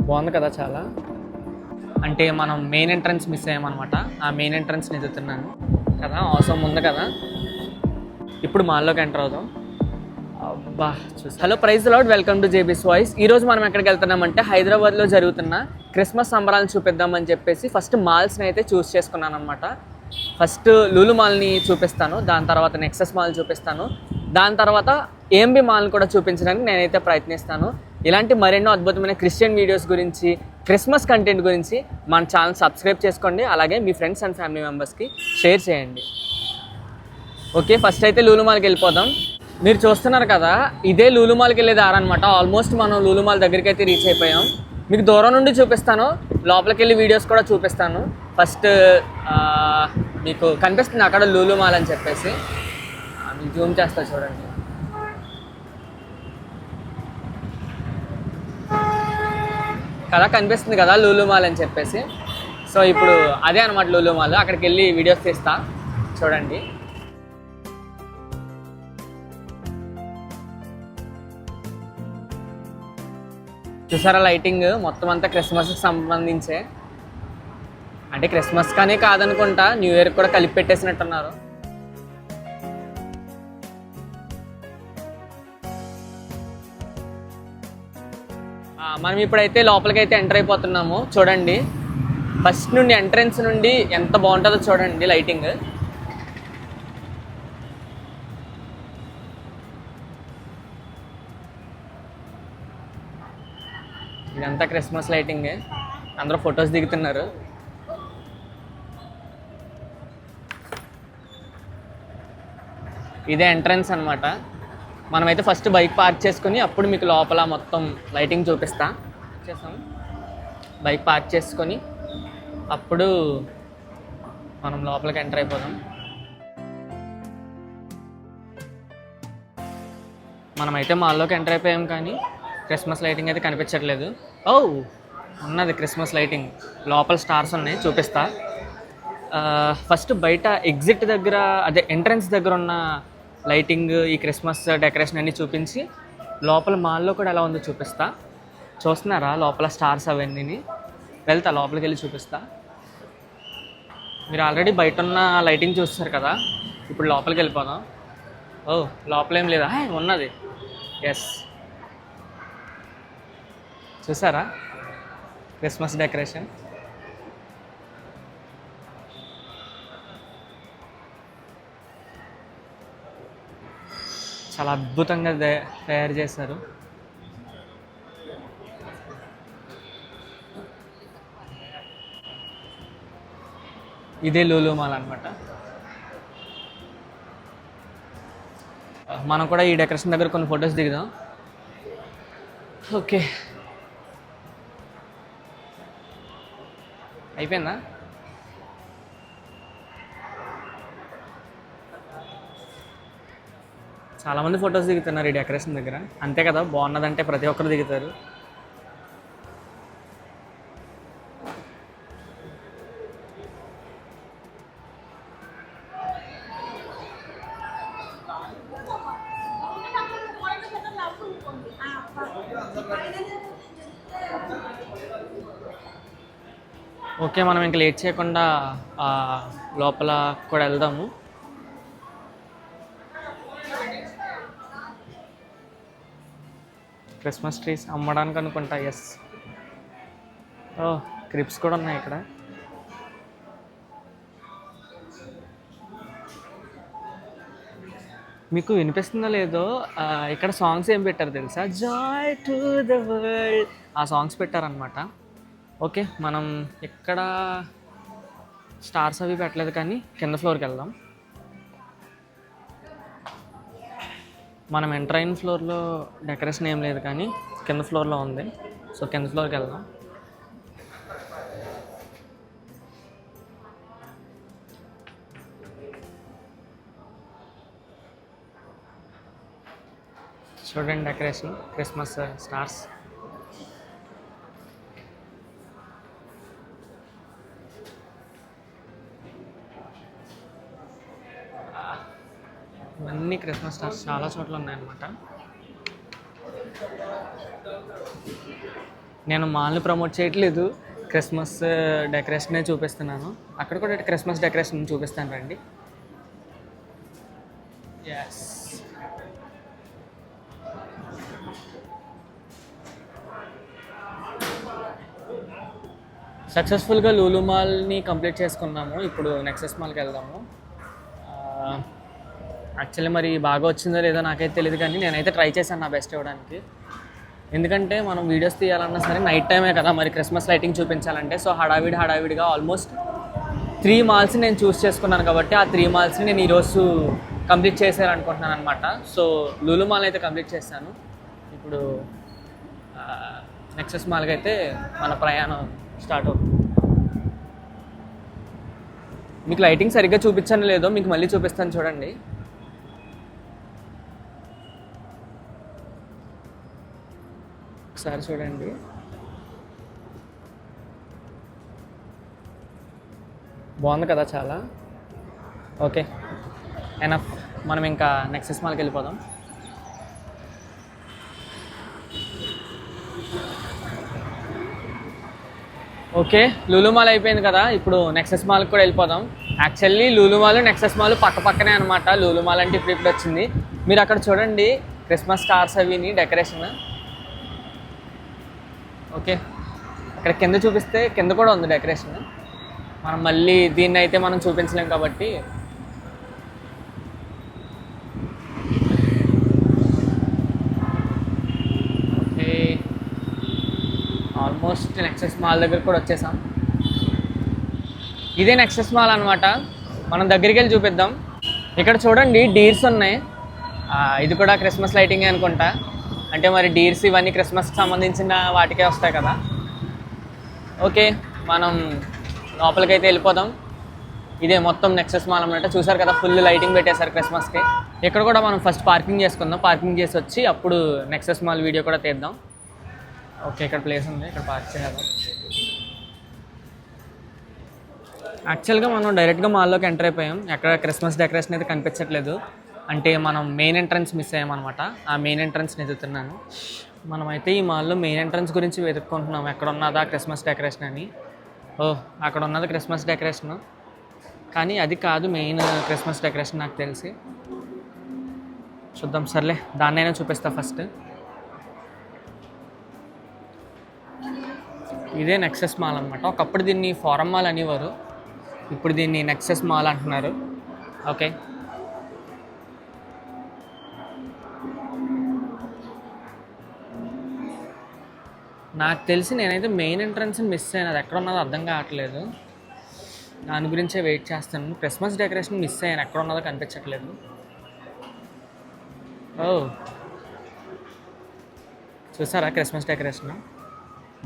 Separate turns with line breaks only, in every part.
బాగుంది కదా చాలా. అంటే మనం మెయిన్ ఎంట్రన్స్ మిస్ అయ్యామన్నమాట. ఆ మెయిన్ ఎంట్రన్స్ని ఎదుగుతున్నాను కదా, అవసరం ఉంది కదా. ఇప్పుడు మాల్లోకి ఎంటర్ అవుదాం. అబ్బా చూసి hello, praise Lord, welcome to JB's voice. ఈరోజు మనం ఎక్కడికి వెళ్తున్నామంటే హైదరాబాద్లో జరుగుతున్న క్రిస్మస్ సంబరాలను చూపిద్దామని చెప్పేసి ఫస్ట్ మాల్స్ని అయితే చూస్ చేసుకున్నాను అనమాట. ఫస్ట్ లూలు మాల్ని చూపిస్తాను, దాని తర్వాత నెక్సస్ మాల్ చూపిస్తాను, దాని తర్వాత ఏఎంబి మాల్ని కూడా చూపించడానికి నేనైతే ప్రయత్నిస్తాను. ఇలాంటి మరెన్నో అద్భుతమైన క్రిస్టియన్ వీడియోస్ గురించి, క్రిస్మస్ కంటెంట్ గురించి మన ఛానల్ సబ్స్క్రైబ్ చేసుకోండి. అలాగే మీ ఫ్రెండ్స్ అండ్ ఫ్యామిలీ మెంబర్స్కి షేర్ చేయండి. ఓకే, ఫస్ట్ అయితే లూలు మాల్కి వెళ్ళిపోదాం. మీరు చూస్తున్నారు కదా, ఇదే లూలు మాల్కి వెళ్ళే దారి అనమాట. ఆల్మోస్ట్ మనం లూలు మాల్ దగ్గరికి అయితే రీచ్ అయిపోయాం. మీకు దూరం నుండి చూపిస్తాను, లోపలికి వెళ్ళి వీడియోస్ కూడా చూపిస్తాను. ఫస్ట్ మీకు కనిపిస్తుంది అక్కడ లూలు మాల్ అని చెప్పేసి, మీకు జూమ్ చేస్తా చూడండి. కదా కనిపిస్తుంది కదా లూలు మాల్ అని చెప్పేసి. సో ఇప్పుడు అదే అనమాట లూలు మాల్. అక్కడికి వెళ్ళి వీడియోస్ తీస్తా చూడండి. చూసారా లైటింగ్ మొత్తం అంతా క్రిస్మస్కి సంబంధించే. అంటే క్రిస్మస్ కానీ కాదనుకుంటా, న్యూ ఇయర్ కూడా కలిపి పెట్టేసినట్టున్నారు. మనం ఇప్పుడైతే లోపలికి అయితే ఎంటర్ అయిపోతున్నాము. చూడండి, ఫస్ట్ నుండి ఎంట్రన్స్ నుండి ఎంత బాగుంటుందో చూడండి లైటింగ్. ఇదంతా క్రిస్మస్ లైటింగే, అందరూ ఫొటోస్ దిగుతున్నారు. ఇదే ఎంట్రన్స్ అనమాట. మనమైతే ఫస్ట్ బైక్ పార్క్ చేసుకుని అప్పుడు మీకు లోపల మొత్తం లైటింగ్ చూపిస్తా. చేసాం బైక్ పార్క్ చేసుకొని అప్పుడు మనం లోపలికి ఎంటర్ అయిపోదాం. మనమైతే మాల్లోకి ఎంటర్ అయిపోయాం కానీ క్రిస్మస్ లైటింగ్ అయితే కనిపించట్లేదు. ఓ ఉన్నది క్రిస్మస్ లైటింగ్, లోపల స్టార్స్ ఉన్నాయి, చూపిస్తా. ఫస్ట్ బయట ఎగ్జిట్ దగ్గర, అదే ఎంట్రన్స్ దగ్గర ఉన్న లైటింగ్, ఈ క్రిస్మస్ డెకరేషన్ అన్నీ చూపించి లోపల మాల్లో కూడా ఎలా ఉందో చూపిస్తా. చూస్తున్నారా లోపల స్టార్స్ అవన్నీ? వెళ్తా లోపలికి వెళ్ళి చూపిస్తా. మీరు ఆల్రెడీ బయట ఉన్న లైటింగ్ చూస్తారు కదా, ఇప్పుడు లోపలికి వెళ్ళిపోదాం. ఓ లోపల ఏం లేదా, ఉన్నది. ఎస్, చూసారా క్రిస్మస్ డెకరేషన్? చాలా అద్భుతంగా తయారు చేశారు. ఇదే లూలు మాల్ అనమాట. మనం కూడా ఈ డెకరేషన్ దగ్గర కొన్ని ఫొటోస్ దిగుదాం. ఓకే, అయిపోయిందా? చాలామంది ఫొటోస్ దిగుతున్నారు ఈ డెకరేషన్ దగ్గర. అంతే కదా, బాగున్నదంటే ప్రతి ఒక్కరు దిగుతారు. ఓకే, మనం ఇంకా లేట్ చేయకుండా లోపల కూడా వెళ్దాము. క్రిస్మస్ ట్రీస్ అమ్మడానికి అనుకుంటా. ఎస్, ఓ క్రిప్స్ కూడా ఉన్నాయి ఇక్కడ. మీకు వినిపిస్తుందో లేదో, ఇక్కడ సాంగ్స్ ఏం పెట్టారు తెలుసా? జాయ్ టు ద వరల్డ్, ఆ సాంగ్స్ పెట్టారనమాట. ఓకే, మనం ఇక్కడ స్టార్స్ అవి పెట్టలేదు కానీ కింద ఫ్లోర్కి వెళ్దాం. మనం ఎంటర్ అయిన ఫ్లోర్లో డెకరేషన్ ఏం లేదు కానీ కింద ఫ్లోర్లో ఉంది. సో కింద ఫ్లోర్కి వెళ్దాం. చూడండి డెకరేషన్, క్రిస్మస్ స్టార్స్. ఇవన్నీ క్రిస్మస్ స్టార్స్ చాలా చోట్ల ఉన్నాయన్నమాట. నేను మాల్ని ప్రమోట్ చేయట్లేదు, క్రిస్మస్ డెకరేషనే చూపిస్తున్నాను. అక్కడ కూడా క్రిస్మస్ డెకరేషన్ చూపిస్తాను రండి. ఎస్, సక్సెస్ఫుల్గా లూలు మాల్ని కంప్లీట్ చేసుకున్నాము. ఇప్పుడు నెక్సెస్ మాల్కి వెళ్దాము. యాక్చువల్లీ మరి బాగా వచ్చిందో లేదో నాకైతే తెలియదు, కానీ నేనైతే ట్రై చేశాను నా బెస్ట్ ఇవ్వడానికి. ఎందుకంటే మనం వీడియోస్ తీయాలన్నా సరే నైట్ టైమే కదా, మరి క్రిస్మస్ లైటింగ్ చూపించాలంటే. సో హడావిడిగా ఆల్మోస్ట్ 3 మాల్స్ నేను చూస్ చేసుకున్నాను కాబట్టి ఆ 3 మాల్స్ని నేను ఈరోజు కంప్లీట్ చేసేయాలనుకుంటున్నాను అనమాట. సో లూలు మాల్ అయితే కంప్లీట్ చేశాను. ఇప్పుడు నెక్సెస్ మాల్కి అయితే మన ప్రయాణం స్టార్ట్ అవుతుంది. మీకు లైటింగ్ సరిగ్గా చూపించాను లేదో మీకు మళ్ళీ చూపిస్తాను చూడండి. ఒకసారి చూడండి. బాగుంది కదా చాలా. Okay, enough. మనం ఇంకా నెక్సెస్ మాల్కి వెళ్ళిపోదాం. ఓకే, లూలు మాల్ అయిపోయింది కదా, ఇప్పుడు నెక్సెస్ మాల్కి కూడా వెళ్ళిపోదాం. Actually Lulu mall nexus mall పక్కనే అనమాట. లూలు మాల్ అంటే ఇప్పుడు వచ్చింది. మీరు అక్కడ చూడండి క్రిస్మస్ స్టార్స్ అవిని డెకరేషన్. ఓకే, అక్కడ కింద చూపిస్తే కింద కూడా ఉంది డెకరేషన్. మనం మళ్ళీ దీన్ని అయితే మనం చూపించలేం కాబట్టి ఓకే, ఆల్మోస్ట్ నెక్సెస్ మాల్ దగ్గర కూడా వచ్చేసాం. ఇదే నెక్సెస్ మాల్ అనమాట. మనం దగ్గరికి వెళ్ళి చూపిద్దాం. ఇక్కడ చూడండి డీర్స్ ఉన్నాయి. ఇది కూడా క్రిస్మస్ లైటింగే అనుకుంటా. అంటే మరి డీర్స్ ఇవన్నీ క్రిస్మస్కి సంబంధించిన వాటికే వస్తాయి కదా. ఓకే, మనం లోపలికైతే వెళ్ళిపోదాం. ఇదే మొత్తం నెక్సెస్ మాల్ అన్నమాట. చూసారు కదా, ఫుల్ లైటింగ్ పెట్టేశారు క్రిస్మస్కి. ఇక్కడ కూడా మనం ఫస్ట్ పార్కింగ్ చేసుకుందాం. పార్కింగ్ చేసి వచ్చి అప్పుడు నెక్సెస్ మాల్ వీడియో కూడా తీద్దాం. ఓకే, ఇక్కడ ప్లేస్ ఉంది, ఇక్కడ పార్క్ చేద్దాం. యాక్చువల్గా మనం డైరెక్ట్గా మాల్లోకి ఎంటర్ అయిపోయాం. ఎక్కడ క్రిస్మస్ డెకరేషన్ అయితే కనిపించట్లేదు. అంటే మనం మెయిన్ ఎంట్రన్స్ మిస్ అయ్యామన్నమాట. ఆ మెయిన్ ఎంట్రన్స్ని ఎదుగుతున్నాను. మనమైతే ఈ మాల్లో మెయిన్ ఎంట్రన్స్ గురించి వెతుక్కుంటున్నాం, ఎక్కడ ఉన్నదా క్రిస్మస్ డెకరేషన్ అని. అక్కడ ఉన్నది క్రిస్మస్ డెకరేషన్, కానీ అది కాదు మెయిన్ క్రిస్మస్ డెకరేషన్ నాకు తెలిసి. చూద్దాం, సర్లే దాన్నైనా చూపిస్తా ఫస్ట్. ఇదే నెక్సెస్ మాల్ అనమాట. ఒకప్పుడు దీన్ని ఫారం మాల్ అనేవారు, ఇప్పుడు దీన్ని నెక్సెస్ మాల్ అంటున్నారు. ఓకే, నాకు తెలిసి నేనైతే మెయిన్ ఎంట్రన్స్ మిస్ అయ్యాను. అది ఎక్కడ ఉన్నదో అర్థం కావట్లేదు, దాని గురించే వెయిట్ చేస్తాను. క్రిస్మస్ డెకరేషన్ మిస్ అయ్యాను, ఎక్కడ ఉన్నదో కనిపించట్లేదు. చూసారా క్రిస్మస్ డెకరేషన్?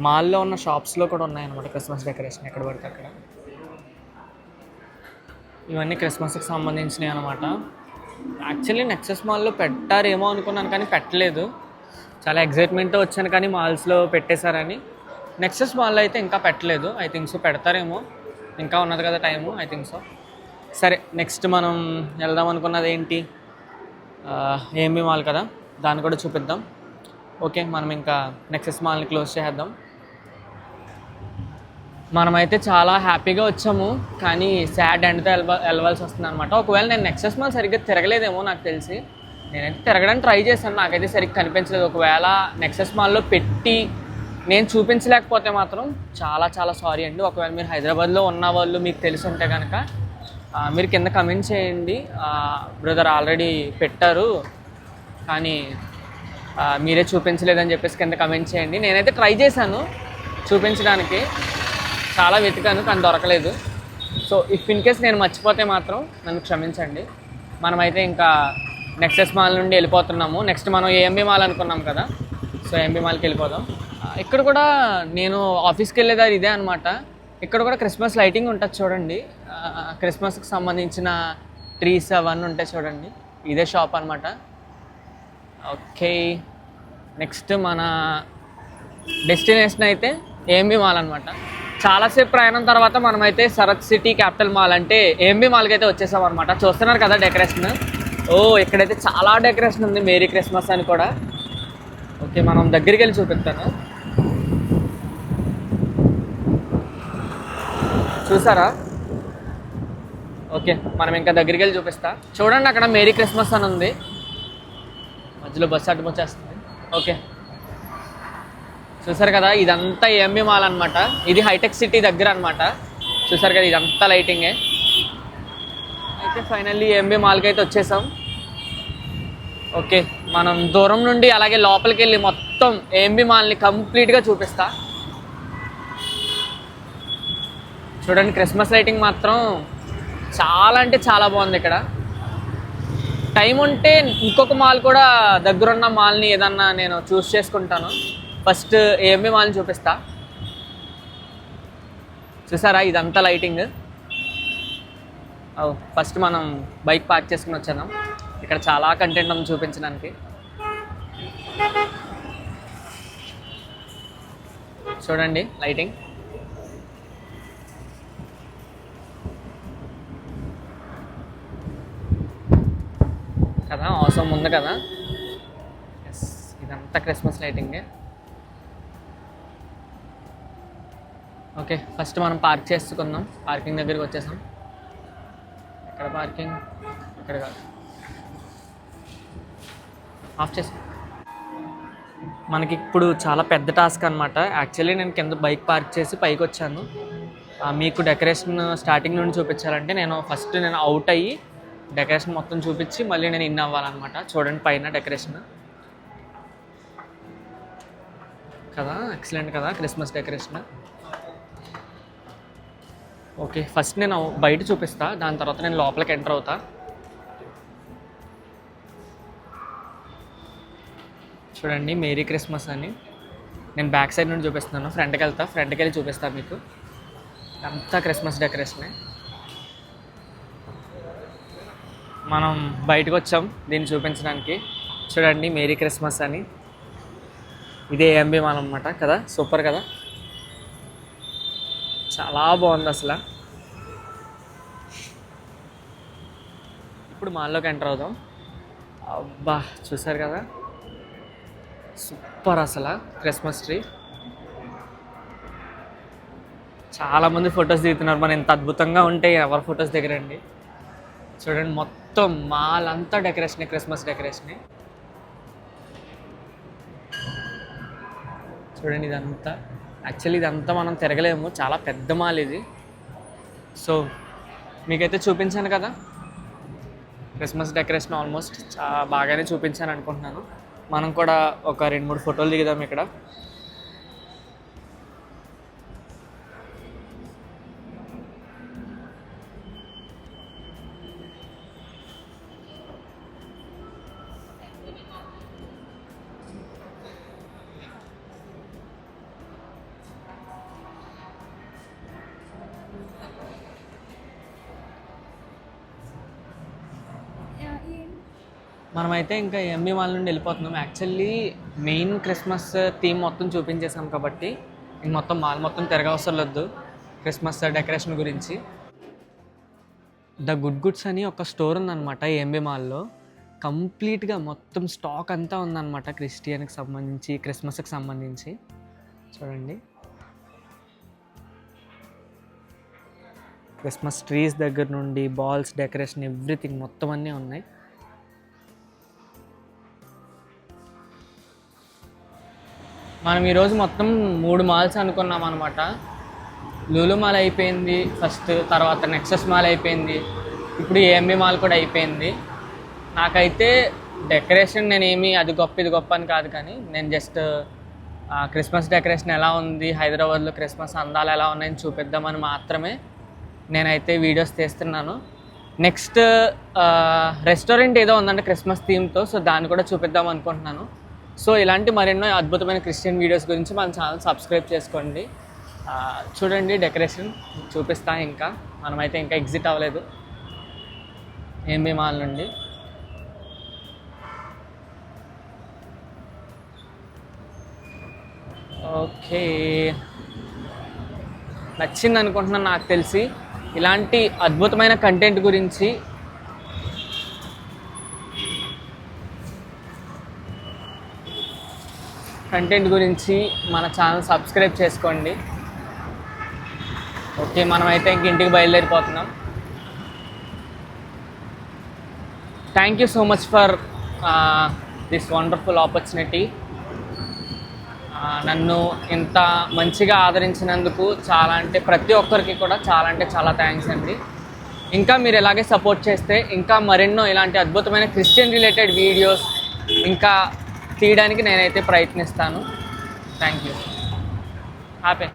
మాల్లో ఉన్న షాప్స్లో కూడా ఉన్నాయన్నమాట క్రిస్మస్ డెకరేషన్, ఎక్కడ పడితే అక్కడ. ఇవన్నీ క్రిస్మస్కి సంబంధించినవి అనమాట. యాక్చువల్లీ నెక్సెస్ మాల్లో పెట్టారేమో అనుకున్నాను, కానీ పెట్టలేదు. చాలా ఎగ్జైట్మెంట్తో వచ్చాను, కానీ మాల్స్లో పెట్టేశారని. నెక్సెస్ మాల్లో అయితే ఇంకా పెట్టలేదు. ఐ థింక్ సో పెడతారేమో, ఇంకా ఉన్నది కదా టైము. I think so. సరే, నెక్స్ట్ మనం వెళ్దాం అనుకున్నది ఏంటి, ఏఎంబీ మాల్ కదా, దాన్ని కూడా చూపిద్దాం. ఓకే, మనం ఇంకా నెక్సెస్ మాల్ని క్లోజ్ చేద్దాం. మనమైతే చాలా హ్యాపీగా వచ్చాము, కానీ సాడ్ ఎండ్తో వెళ్ళవలసి వస్తుంది అనమాట. ఒకవేళ నేను నెక్సెస్ మాల్ సరిగ్గా తిరగలేదేమో నాకు తెలిసి. నేనైతే తిరగడానికి ట్రై చేశాను, నాకైతే సరిగ్గా కనిపించలేదు. ఒకవేళ నెక్సెస్ మాల్లో పెట్టి నేను చూపించలేకపోతే మాత్రం చాలా చాలా సారీ అండి. ఒకవేళ మీరు హైదరాబాద్లో ఉన్న వాళ్ళు మీకు తెలిసి ఉంటే కనుక మీరు కింద కమెంట్ చేయండి. బ్రదర్ ఆల్రెడీ పెట్టారు కానీ మీరే చూపించలేదని చెప్పేసి కింద కమెంట్ చేయండి. నేనైతే ట్రై చేశాను చూపించడానికి, చాలా వెతికాను కానీ దొరకలేదు. సో ఇఫ్ ఇన్ కేస్ నేను మర్చిపోతే మాత్రం నన్ను క్షమించండి. మనమైతే ఇంకా నెక్సెస్ మాల్ నుండి వెళ్ళిపోతున్నాము. నెక్స్ట్ మనం ఏఎంబీ మాల్ అనుకున్నాం కదా, సో ఏఎంబీ మాల్కి వెళ్ళిపోదాం. ఇక్కడ కూడా నేను ఆఫీస్కి వెళ్ళేదారు ఇదే అనమాట. ఇక్కడ కూడా క్రిస్మస్ లైటింగ్ ఉంటుంది చూడండి. క్రిస్మస్కి సంబంధించిన ట్రీస్ అవన్నీ ఉంటాయి చూడండి. ఇదే షాప్ అనమాట. ఓకే, నెక్స్ట్ మన డెస్టినేషన్ అయితే ఏఎంబీ మాల్ అనమాట. చాలాసేపు ప్రయాణం తర్వాత మనమైతే సరత్ సిటీ క్యాపిటల్ మాల్ అంటే ఏఎంబీ మాల్కి అయితే వచ్చేసాం అనమాట. చూస్తున్నారు కదా డెకరేషన్. ఇక్కడైతే చాలా డెకరేషన్ ఉంది, మేరీ క్రిస్మస్ అని కూడా. ఓకే, మనం దగ్గరికి వెళ్ళి చూపిస్తాను. చూసారా? ఓకే, మనం ఇంకా దగ్గరికి వెళ్ళి చూపిస్తా. చూడండి, అక్కడ మేరీ క్రిస్మస్ అని ఉంది. మధ్యలో బస్సు అడ్డం వచ్చేస్తుంది. ఓకే, చూసారు కదా, ఇదంతా ఏఎంబి మాల్ అనమాట. ఇది హైటెక్ సిటీ దగ్గర అనమాట. చూసారు కదా, ఇదంతా లైటింగే. అయితే ఫైనల్లీ ఏఎంబి మాల్కి అయితే వచ్చేసాం. ఓకే, మనం దూరం నుండి అలాగే లోపలికి వెళ్ళి మొత్తం ఏఎంబి మాల్ని కంప్లీట్గా చూపిస్తా. చూడండి, క్రిస్మస్ లైటింగ్ మాత్రం చాలా అంటే చాలా బాగుంది. ఇక్కడ టైం ఉంటే ఇంకొక మాల్ కూడా దగ్గరున్న మాల్ని ఏదన్నా నేను చూస్ చేసుకుంటాను. ఫస్ట్ ఏఎంబి మాల్ని చూపిస్తా. చూసారా, ఇదంతా లైటింగ్. ఫస్ట్ మనం బైక్ పార్క్ చేసుకుని వచ్చాను. ఇక్కడ చాలా కంటెంట్ ఉంది చూపించడానికి. చూడండి లైటింగ్. కదా, అవసరం ఉంది కదా. ఎస్, ఇదంతా క్రిస్మస్ లైటింగే. ఓకే, ఫస్ట్ మనం పార్క్ చేసుకుందాం. పార్కింగ్ దగ్గరికి వచ్చేసాం. ఎక్కడ పార్కింగ్? అక్కడ కాదు, ఆఫ్ చేసాం. మనకి ఇప్పుడు చాలా పెద్ద టాస్క్ అనమాట. యాక్చువల్లీ నేను కింద బైక్ పార్క్ చేసి పైకి వచ్చాను. మీకు డెకరేషన్ స్టార్టింగ్ నుండి చూపించాలంటే నేను అవుట్ అయ్యి డెకరేషన్ మొత్తం చూపించి మళ్ళీ నేను ఇన్ అవ్వాలన్నమాట. చూడండి పైన డెకరేషన్ కదా, ఎక్సలెంట్ కదా క్రిస్మస్ డెకరేషన్. ఓకే, ఫస్ట్ నేను బయట చూపిస్తా, దాని తర్వాత నేను లోపలికి ఎంటర్ అవుతా. చూడండి, మేరీ క్రిస్మస్ అని. నేను బ్యాక్ సైడ్ నుండి చూపిస్తున్నాను. ఫ్రంట్కి వెళ్ళి చూపిస్తాను మీకు. అంతా క్రిస్మస్ డెకరేషనే. మనం బయటకు వచ్చాం దీన్ని చూపించడానికి. చూడండి, మేరీ క్రిస్మస్ అని. ఇదే ఏఎంబి మాల్ అనమాట కదా. సూపర్ కదా, చాలా బాగుంది అసలు. ఇప్పుడు మాల్లోకి ఎంటర్ అవుదాం. అబ్బా, చూసారు కదా, సూపర్ అసలు క్రిస్మస్ ట్రీ. చాలామంది ఫొటోస్ దిగుతున్నారు. మనం ఇంత అద్భుతంగా ఉంటే ఎవరు ఫొటోస్ దిగరండి. చూడండి, మొత్తం మాల్ అంతా డెకరేషన్, క్రిస్మస్ డెకరేషన్. చూడండి, ఇదంతా యాక్చువల్లీ ఇదంతా మనం తిరగలేము, చాలా పెద్ద మాల్ ఇది. సో మీకైతే చూపించాను కదా క్రిస్మస్ డెకరేషన్, ఆల్మోస్ట్ బాగానే చూపించాను అనుకుంటున్నాను. మనం కూడా ఒక 2-3 ఫోటోలు దిగుదాం ఇక్కడ. మనమైతే ఇంకా ఏఎంబి మాల్ నుండి వెళ్ళిపోతున్నాం. యాక్చువల్లీ మెయిన్ క్రిస్మస్ థీమ్ మొత్తం చూపించేసాం కాబట్టి ఇంక మొత్తం మాల్ మొత్తం తిరగవసరం లేదు క్రిస్మస్ డెకరేషన్ గురించి. ద గుడ్ గుడ్స్ అని ఒక స్టోర్ ఉందన్నమాట ఏఎంబి మాల్లో. కంప్లీట్గా మొత్తం స్టాక్ అంతా ఉందన్నమాట క్రిస్టియన్కి సంబంధించి, క్రిస్మస్కి సంబంధించి. చూడండి, క్రిస్మస్ ట్రీస్ దగ్గర నుండి బాల్స్, డెకరేషన్, ఎవ్రీథింగ్ మొత్తం అన్నీ ఉన్నాయి. మనం ఈరోజు మొత్తం 3 మాల్స్ అనుకున్నాం అనమాట. లూలు మాల్ అయిపోయింది ఫస్ట్, తర్వాత నెక్సస్ మాల్ అయిపోయింది, ఇప్పుడు ఏఎంబి మాల్ కూడా అయిపోయింది. నాకైతే డెకరేషన్ నేనేమి అది గొప్ప ఇది గొప్ప అని కాదు, కానీ నేను జస్ట్ క్రిస్మస్ డెకరేషన్ ఎలా ఉంది, హైదరాబాద్లో క్రిస్మస్ అందాలు ఎలా ఉన్నాయని చూపిద్దామని మాత్రమే నేనైతే వీడియోస్ తీస్తున్నాను. నెక్స్ట్ రెస్టారెంట్ ఏదో ఉందంటే క్రిస్మస్ థీమ్తో, సో దాన్ని కూడా చూపిద్దాం అనుకుంటున్నాను. సో ఇలాంటి మరెన్నో అద్భుతమైన క్రిస్టియన్ వీడియోస్ గురించి మన ఛానల్ సబ్స్క్రైబ్ చేసుకోండి. చూడండి, డెకరేషన్ చూపిస్తా. ఇంకా మనమైతే ఇంకా ఎగ్జిట్ అవ్వలేదు ఏఎంబి మాల్ నుండి. ఓకే, నచ్చింది అనుకుంటున్నాను. నాకు తెలిసి ఇలాంటి అద్భుతమైన కంటెంట్ గురించి మన ఛానల్ సబ్స్క్రైబ్ చేసుకోండి. ఓకే, మనం అయితే ఇంక ఇంటికి బయలుదేరిపోతున్నాం. Thank you so much for this wonderful opportunity. నన్ను ఇంత మంచిగా ఆదరించినందుకు చాలా అంటే ప్రతి ఒక్కరికి కూడా చాలా అంటే చాలా థ్యాంక్స్ అండి. ఇంకా మీరు ఇలాగే సపోర్ట్ చేస్తే ఇంకా మరెన్నో ఇలాంటి అద్భుతమైన క్రిస్టియన్ రిలేటెడ్ వీడియోస్ ఇంకా తీయడానికి నేనైతే ప్రయత్నిస్తాను. Thank you. హ్యాపీ.